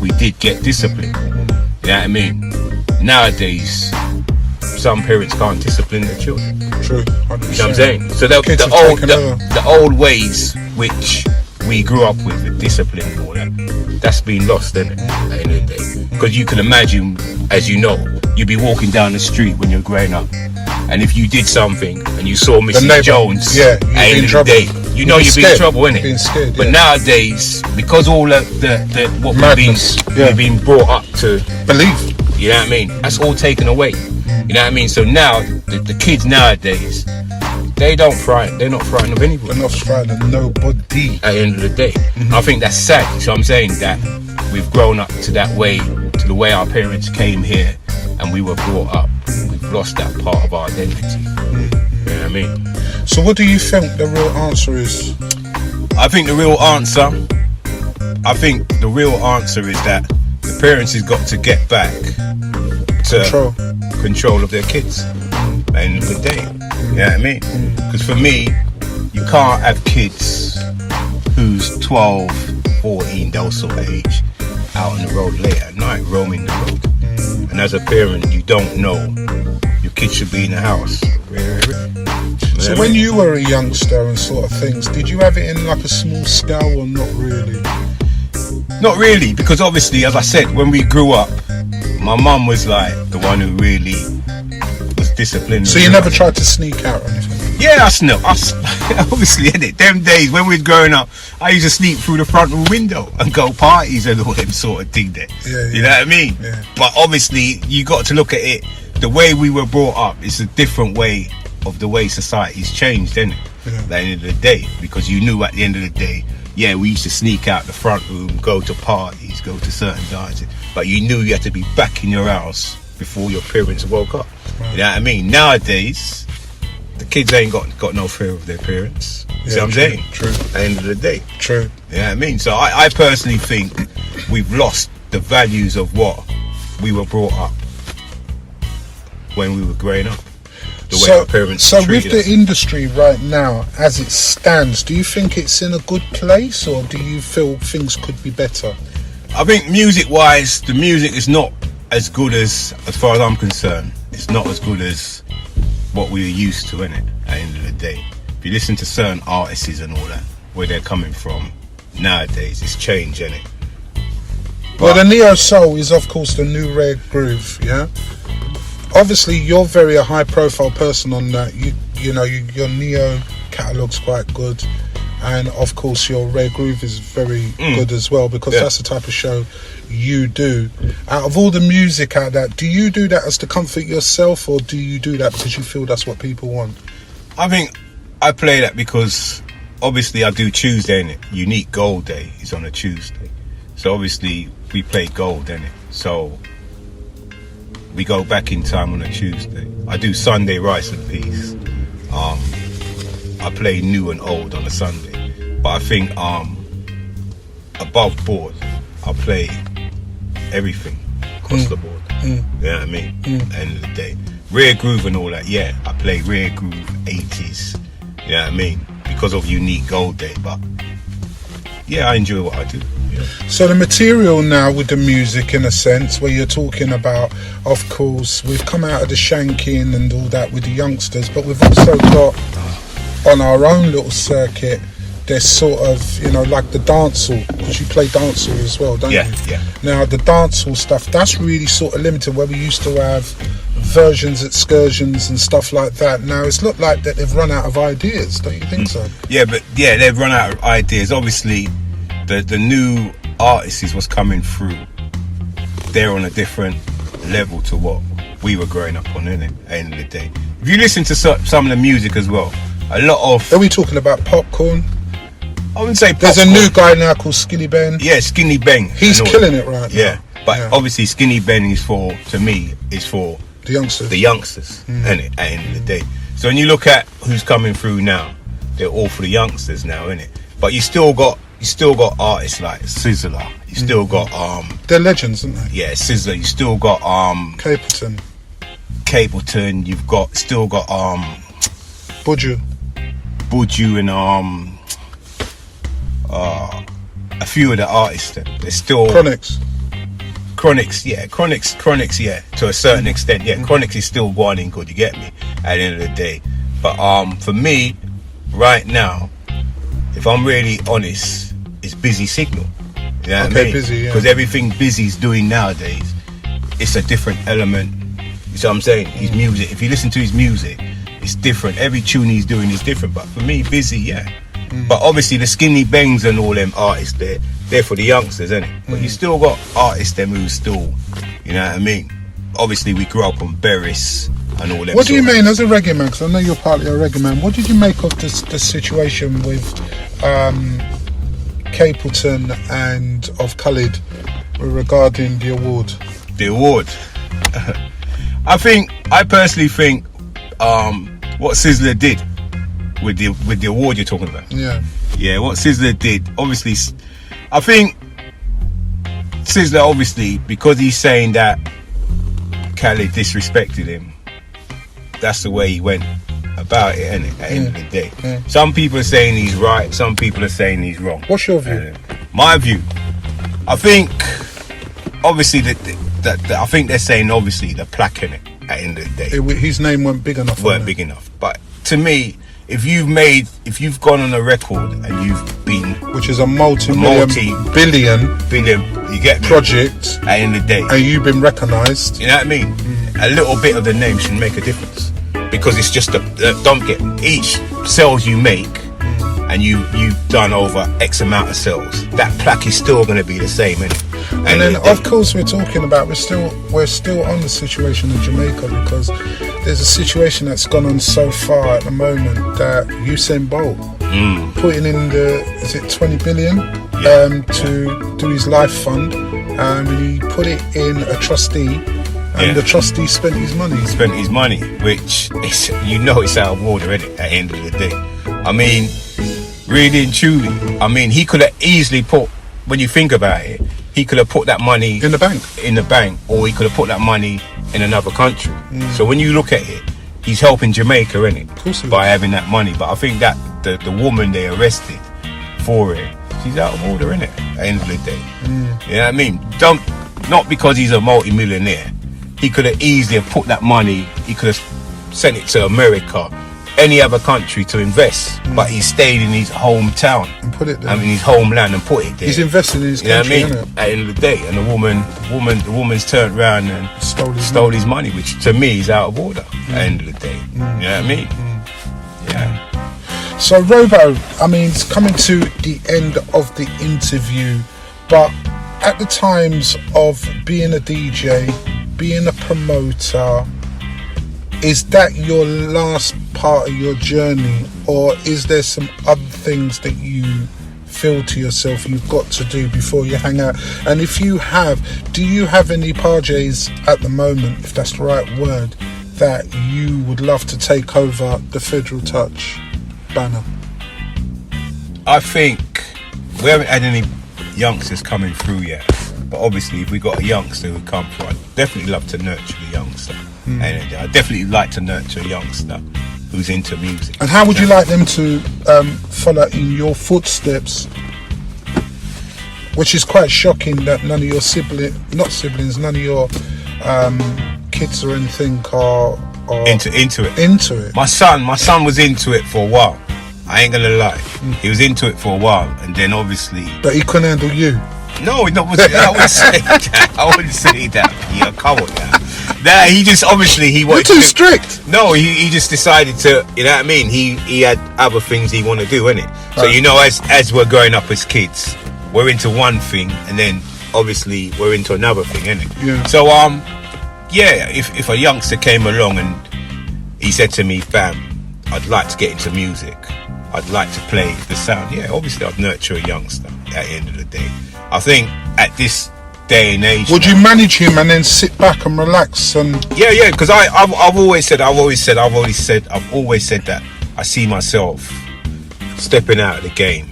we did get discipline. You know what I mean? Nowadays, some parents can't discipline their children. True. 100%. You know what I'm saying? So the old ways which we grew up with discipline and all that's been lost, isn't it? At the end of the day. Because you can imagine, as you know, you'd be walking down the street when you're growing up, and if you did something and you saw Mrs. Jones, at the end of the day, you know you'd be in trouble, innit? Being scared, but nowadays, because all of the what we've been brought up to believe, you know what I mean? That's all taken away. You know what I mean? So now the kids nowadays, they're not frightened of anybody. They're not frightened of nobody. At the end of the day, I think that's sad. So I'm saying that we've grown up to that way, to the way our parents came here, and we were brought up. We've lost that part of our identity. You know what I mean? So what do you think the real answer is? I think the real answer is that the parents has got to get back to control of their kids at the end of the day. You know what I mean? Because for me, you can't have kids who's 12, 14, those sort of age, out on the road late at night, roaming the road. And as a parent, you don't know your kid should be in the house. So when you were a youngster and sort of things, did you have it in like a small scale or not really? Not really, because obviously, as I said, when we grew up, my mum was like the one who really was disciplined. So you never tried to sneak out or anything? Yeah, obviously, innit? Them days when we was growing up, I used to sneak through the front room window and go parties and all them sort of thing there. Yeah. You know what I mean? Yeah. But obviously, you got to look at it, the way we were brought up is a different way of the way society's changed, isn't it? Yeah. At the end of the day, because you knew at the end of the day, yeah, we used to sneak out the front room, go to parties, go to certain dances, but you knew you had to be back in your house before your parents woke up. Right. You know what I mean? Nowadays, the kids ain't got no fear of their parents. You see what I'm saying? True. At the end of the day. True. You know what I mean? So I personally think we've lost the values of what we were brought up when we were growing up. The way our parents So with treated the us. industry right now, as it stands, do you think it's in a good place, or do you feel things could be better? I think music-wise, the music is not as good as far as I'm concerned, it's not as good as what we were used to, innit? At the end of the day, if you listen to certain artists and all that, where they're coming from nowadays, it's changed, innit? Well, the neo soul is of course the new rare groove, yeah. Obviously, you're a high profile person on that. You know your neo catalogue's quite good, and of course your rare groove is very good as well, because that's the type of show you do. Out of all the music out there, do you do that as to comfort yourself, or do you do that because you feel that's what people want? I think I play that because obviously I do Tuesday, innit? Unique Gold Day is on a Tuesday, so obviously we play gold, innit? So we go back in time on a Tuesday. I do Sunday Rice and Peace. I play new and old on a Sunday, but I think above board I play everything across the board. You know what I mean? At the end of the day, rare groove and all that, yeah, I play rare groove 80s, you know what I mean, because of Unique Gold Day. But yeah, I enjoy what I do. Yeah. So the material now with the music, in a sense, where you're talking about, of course, we've come out of the shanking and all that with the youngsters, but we've also got on our own little circuit, there's sort of, you know, like the dancehall, because you play dancehall as well, don't you? Yeah. Now the dancehall stuff, that's really sort of limited, where we used to have versions, excursions and stuff like that. Now it's looked like that they've run out of ideas, don't you think so? Yeah, but yeah, they've run out of ideas. Obviously, the new artists is what's coming through. they're on a different level to what we were growing up on, innit? At the end of the day, if you listen to some of the music as well, a lot of... Are we talking about Popcorn? I wouldn't say Popcorn. There's a new guy now called Skinny Ben. Yeah, Skinny Ben. He's killing it right now. Yeah, but obviously Skinny Ben is for the youngsters. The youngsters, innit? At the end of the day. So when you look at who's coming through now, they're all for the youngsters now, innit? But you still got artists like Sizzler. You still got they're legends, aren't they? Yeah, Sizzler. You still got Capleton. You've still got Buju and a few of the artists. They're still Chronics, yeah, to a certain extent, yeah. Chronics is still one in good, you get me, at the end of the day. But for me, right now, if I'm really honest, it's Busy Signal. You know what I mean? Busy, yeah. Because everything Busy's doing nowadays, it's a different element. You see what I'm saying? His music, if you listen to his music, it's different. Every tune he's doing is different. But for me, Busy, yeah. But obviously the Skinny Bengs and all them artists, they're for the youngsters, isn't it? But you still got artists them who still, you know what I mean? Obviously we grew up on Berris and all them. What do you mean as a reggae man? Because I know you're partly a reggae man. What did you make of the situation with Capleton and of Khalid regarding the award? The award. I personally think what Sizzler did with the award you're talking about. Yeah, what Sizzler did, obviously, I think Sizzler, obviously, because he's saying that Khalid disrespected him, that's the way he went about it, innit? At the end of the day. Some people are saying he's right, some people are saying he's wrong. What's your view? My view, I think, obviously, I think they're saying, obviously, the plaque in it at the end of the day. His name weren't big enough. Big enough. But to me, if you've gone on a record and you've been, which is a multi-billion, you get me, project at the end of the day, and you've been recognised, you know what I mean? A little bit of the name should make a difference, because it's just don't get each sales you make, and you've done over X amount of sales, that plaque is still going to be the same, innit? And then of course we're talking about we're still on the situation in Jamaica, because there's a situation that's gone on so far at the moment that Usain Bolt putting in is it 20 billion to do his life fund, and he put it in a trustee, and the trustee spent his money, which is, it's out of order, innit? At the end of the day, I mean, really and truly, I mean, he could have easily put, when you think about it, he could have put that money in the bank, or he could have put that money in another country. So when you look at it, he's helping Jamaica, innit? By having that money. But I think that the woman they arrested for it, she's out of order, innit? At the end of the day, you know what I mean? Not because he's a multi-millionaire. He could have easily have put that money. He could have sent it to America, any other country to invest, but he stayed in his hometown and put it there. I mean, his homeland, and put it there. He's invested in his country, you know what I mean? At the end of the day, and the woman's turned around and stole his money, which to me is out of order. At the end of the day, you know what I mean? Yeah. So Robbo, I mean, it's coming to the end of the interview, but at the times of being a DJ, being a promoter, is that your last part of your journey, or is there some other things that you feel to yourself you've got to do before you hang out? And if you have, do you have any parties at the moment, if that's the right word, that you would love to take over the Federal Touch banner? I think we haven't had any youngsters coming through yet, but obviously if we got a youngster who come through, I'd definitely love to nurture the youngster. And I'd definitely like to nurture a youngster who's into music. And how would you like them to follow in your footsteps? Which is quite shocking that none of your none of your kids or anything are into it. Into it. My son was into it for a while. I ain't gonna lie. He was into it for a while, and then obviously. But he couldn't handle you. No, I wouldn't say that. I wouldn't say that. Yeah, come on now. Nah, he just obviously he wanted. You're too strict. No, he just decided to. You know what I mean? He had other things he wanted to do, innit? So as we're growing up as kids, we're into one thing, and then obviously we're into another thing, innit? Yeah. So if a youngster came along and he said to me, "Fam, I'd like to get into music. I'd like to play the sound." Yeah, obviously I'd nurture a youngster at the end of the day. I think at this day and age, would you manage him and then sit back and relax and? Yeah, because I've always said that I see myself stepping out of the game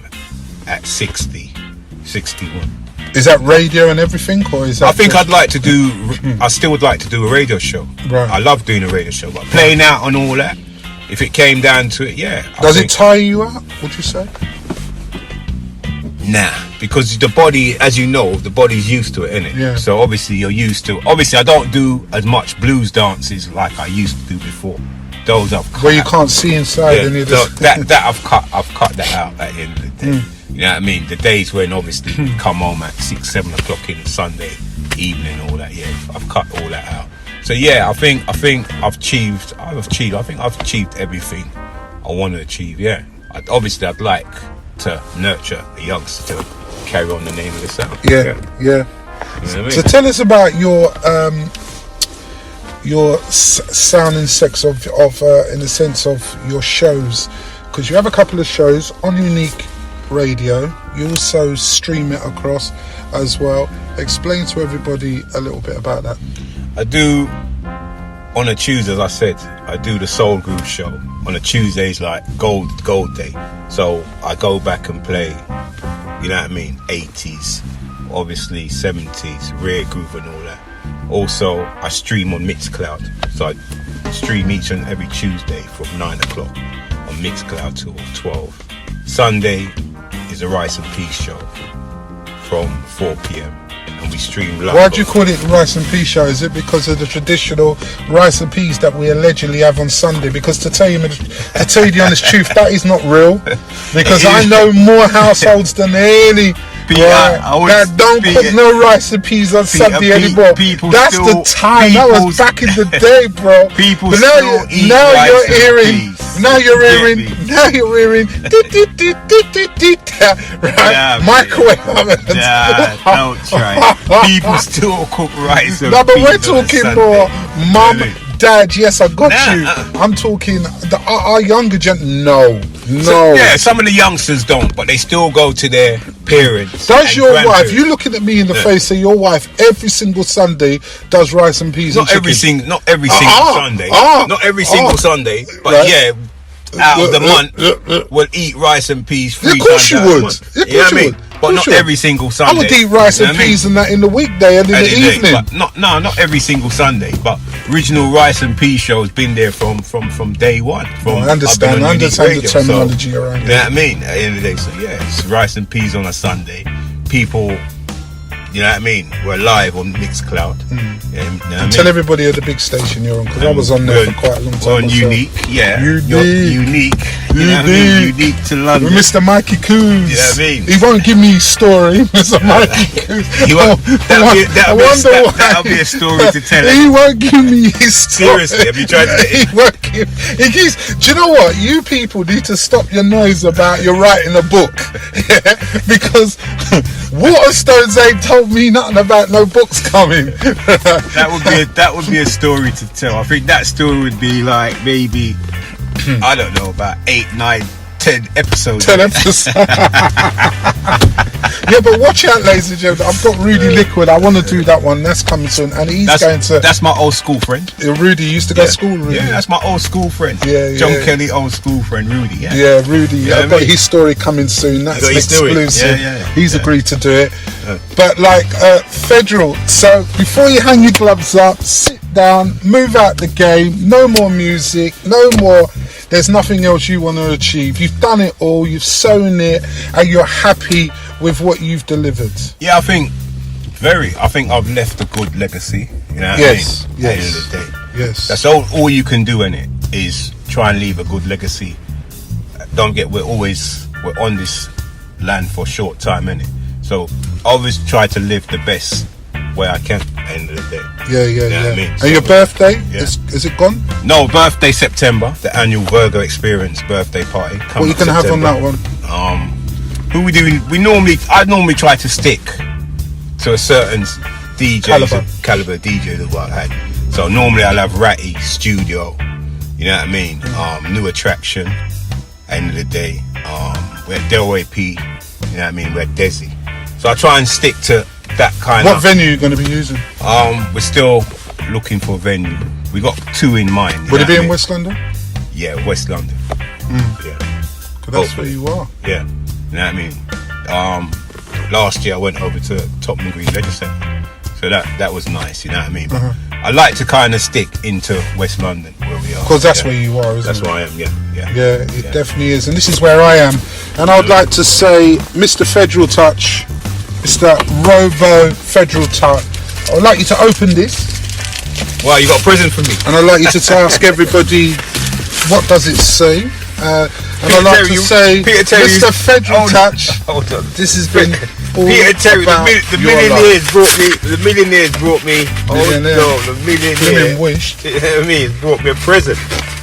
at 60, 61. Is that radio and everything, or is that? I think I'd like to do. I still would like to do a radio show. Right. I love doing a radio show, but playing out and all that. If it came down to it, yeah. Does it tire you out? Would you say? Nah, because the body, as you know, the body's used to it, innit? Yeah. So obviously you're used to. Obviously, I don't do as much blues dances like I used to do before. Those I've cut where you out. can't see inside any of so this. that I've cut that out at the end of the day. You know what I mean? The days when obviously you come home at 6, 7 o'clock in Sunday evening, all that. Yeah, I've cut all that out. So yeah, I think I've achieved everything I want to achieve. Yeah, obviously I'd like to nurture a youngster to carry on the name of the sound. Yeah. You know what I mean? So tell us about your sound and sex of in the sense of your shows, because you have a couple of shows on Unique Radio. You also stream it across as well. Explain to everybody a little bit about that. I do on a Tuesday, as I said, I do the Soul Groove show. On a Tuesday is like gold day. So I go back and play, you know what I mean, 80s, obviously 70s, rare groove and all that. Also, I stream on Mixcloud. So I stream each and every Tuesday from 9 o'clock on Mixcloud till 12. Sunday is a Rice and Peace show from 4 p.m. and we stream live. Why do you call it the Rice and Peas show? Is it because of the traditional rice and peas that we allegedly have on Sunday? Because to tell you the honest truth, that is not real. Because I know more households than any that don't cook no rice and peas on Sunday anymore. That's the time. That was back in the day, bro. People but still eat rice and peas. Now you're hearing right? Yeah, microwave oven. Yeah, don't try. People still cook rice and no, but peas we're on talking Sunday. more mum, Really? dad. Yes, I got you. I'm talking our younger gen. No. So, yeah, some of the youngsters don't, but they still go to their parents. Does your wife? You looking at me in the face? Say your wife every single Sunday does rice and peas. Not and every chicken. Not every single Sunday. Not every single Sunday. But right. yeah, out of the month, we'll eat rice and peas 3 Of course times you out of the would. month. Of You know course what I you mean? would. But not every single Sunday. I would eat rice and peas and that in the weekday and in the evening. But not every single Sunday. But original rice and peas show has been there from day one. I understand the terminology around it. You know what I mean? At the end of the day, so yeah, it's rice and peas on a Sunday. People, you know what I mean? We're live on Mixcloud. Yeah, you know what I mean? Tell everybody at the big station you're on, because I was on there for quite a long time. We're on myself. Unique, yeah. Unique. You're unique. You know what I mean? Unique to London. With Mr. Mikey Coos. You know what I mean? He won't give me his story, Mr. Mikey Coos. That'll be a story to tell. He won't give me his story. Seriously, have you tried to get it? He won't give. He keeps, do you know what? You people need to stop your noise about you're writing a book. Yeah? Because Waterstones ain't told me nothing about no books coming. That would be a story to tell. I think that story would be like maybe I don't know, about 8, 9, 10 episodes. 10 episodes. Yeah, but watch out, ladies and gentlemen. I've got Rudy Liquid. I want to do that one. That's coming soon, and That's my old school friend. Rudy used to go to school. Rudy. Yeah, that's my old school friend. Yeah, John Kelly, old school friend, Rudy. Yeah, Rudy. I've got his story coming soon. That's exclusive. He's agreed to do it. But like Federal. So before you hang your gloves up, sit down, move out the game. No more music. No more. There's nothing else you want to achieve. You've done it all. You've sown it, and you're happy with what you've delivered. Yeah, I think I've left a good legacy. You know what I mean? At the end of the day. Yes. That's all you can do in it, is try and leave a good legacy. Don't get, we're on this land for a short time, innit? So always try to live the best way I can at the end of the day. Yeah. You know what I mean? And your birthday? Yeah. Is it gone? No, birthday September, the annual Virgo Experience birthday party. What are you going to have on that one? Who we doing? I normally try to stick to a certain caliber DJ that what I had. So normally I'll have Ratty, Studio, you know what I mean? New Attraction, end of the day. We're Delway P, you know what I mean? We're Desi. So I try and stick to that kind What venue are you going to be using? We're still looking for a venue. We got 2 in mind. Would it be in West London? Yeah, West London. Yeah. That's where you are. Yeah, you know what I mean? Last year I went over to Tottenham Green Leisure Centre, so that was nice, you know what I mean? But I like to kind of stick into West London where we are. Because that's where you are, isn't That's it? where I am, yeah. Yeah, it definitely is. And this is where I am. And I would like to say, Mr. Federal Touch, Mr. Robbo Federal Touch, I would like you to open this. Wow, you got a present for me. And I'd like you to ask everybody, what does it say? And I'd like to say, Mr. Federal Touch, this has been all Peter Terry, about the your millionaires life. brought me. The millionaires brought me. The millionaire. Wished. I mean, brought me a present.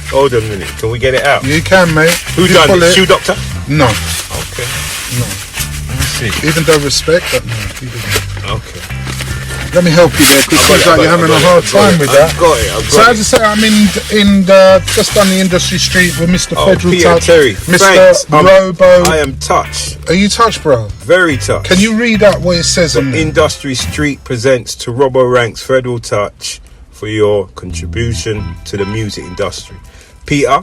Hold on a minute. Can we get it out? You can, mate. Who You done pull it? Shoe Doctor. No. Okay. No. Let me see. Even though respect, but no, he didn't. Okay. Let me help you there, because it seems like you're having a hard time with that. I've got it. So as I say, I'm in just on the industry street with Mr. Federal Peter Touch, Terry. Mr. Thanks. Robbo. I am touched. Are you touched, bro? Very touched. Can you read out what it says on there? Industry Street presents to Robbo Ranks Federal Touch for your contribution to the music industry. Peter,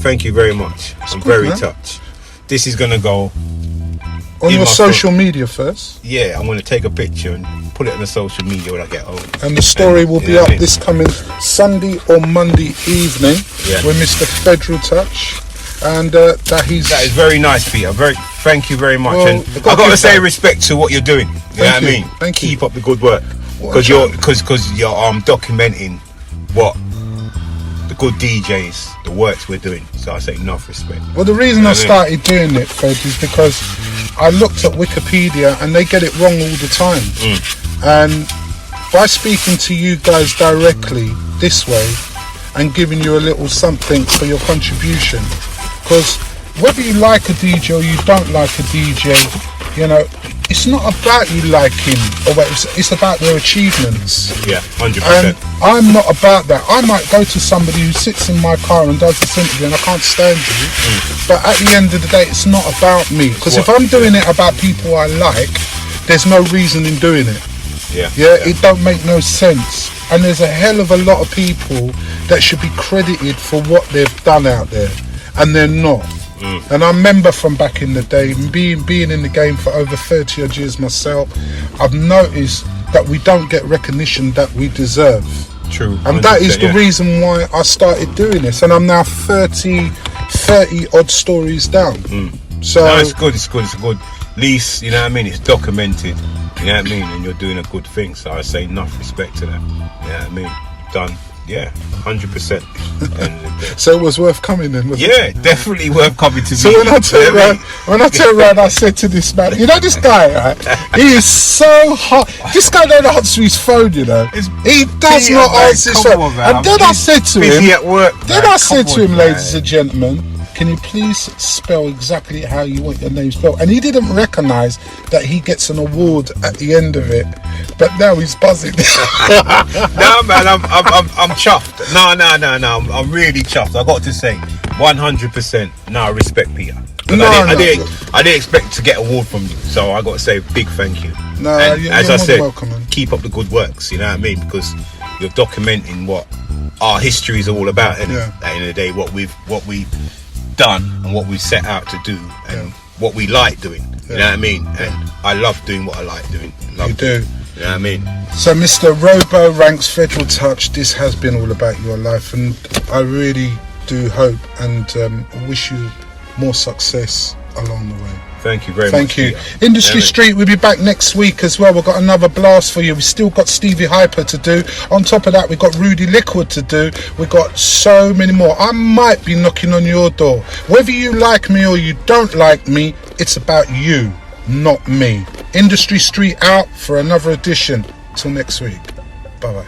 thank you very much. I'm good, very man. touched. This is gonna go On in your my social media first. Yeah, I'm gonna take a picture and put it on the social media when I get home. And the story will you be know up what I mean? this coming Sunday or Monday evening Yeah. with Mr. Federal Touch. And that That is very nice, Peter. Thank you very much. Well, and I've I've got got to to say give respect to what you're doing. You know what I you. mean? Thank you. Keep up the good work. Because you're documenting what the good DJs, the works we're doing. So I say enough respect. Well, the reason You know I what I started doing it, Fred, is because I looked at Wikipedia and they get it wrong all the time. And by speaking to you guys directly this way and giving you a little something for your contribution, because whether you like a DJ or you don't like a DJ, you know, it's not about you liking or what, it's about their achievements. Yeah, 100%. And I'm not about that. I might go to somebody who sits in my car and does this interview and I can't stand you. But at the end of the day, it's not about me. Because if I'm doing it about people I like, there's no reason in doing it. Yeah, it don't make no sense. And there's a hell of a lot of people that should be credited for what they've done out there, and they're not. And I remember from back in the day, being in the game for over 30 odd years myself, I've noticed that we don't get recognition that we deserve. True. And that is the yeah. reason why I started doing this. And I'm now 30 odd stories down. So No, it's good. It's good. At least, you know what I mean? It's documented. You know what I mean? And you're doing a good thing. So I say enough respect to that. You know what I mean? Done. Yeah, 100%. so it was worth coming then, wasn't it? Yeah, definitely worth coming to So me. when I turned around, I said to this man, you know this guy, right? He is so hot. This guy don't answer his phone, you know. He does Peter, not man, answer his come phone. on, man. And then I said to busy him, at work. then I said to him, ladies and gentlemen, can you please spell exactly how you want your name spelled? And he didn't recognise that he gets an award at the end of it. But now he's buzzing. No, man, I'm chuffed. No, I'm really chuffed. I got to say, 100%. No, I respect Peter. I didn't expect to get an award from you, so I got to say big thank you. No, and you're as more I than said, welcome, man. keep up the good works. You know what I mean? Because you're documenting what our history is all about. And Yeah. at the end of the day, what we've done and what we set out to do and what we like doing. You know what I mean? And I love doing what I like doing. You do. You know what I mean? So Mr. Robbo Ranks Federal Touch, this has been all about your life, and I really do hope and wish you more success along the way. Thank you very much. Thank you. Peter. Industry Street, we'll be back next week as well. We've got another blast for you. We've still got Stevie Hyper to do. On top of that, we've got Rudy Liquid to do. We've got so many more. I might be knocking on your door. Whether you like me or you don't like me, it's about you, not me. Industry Street out for another edition. Till next week. Bye-bye.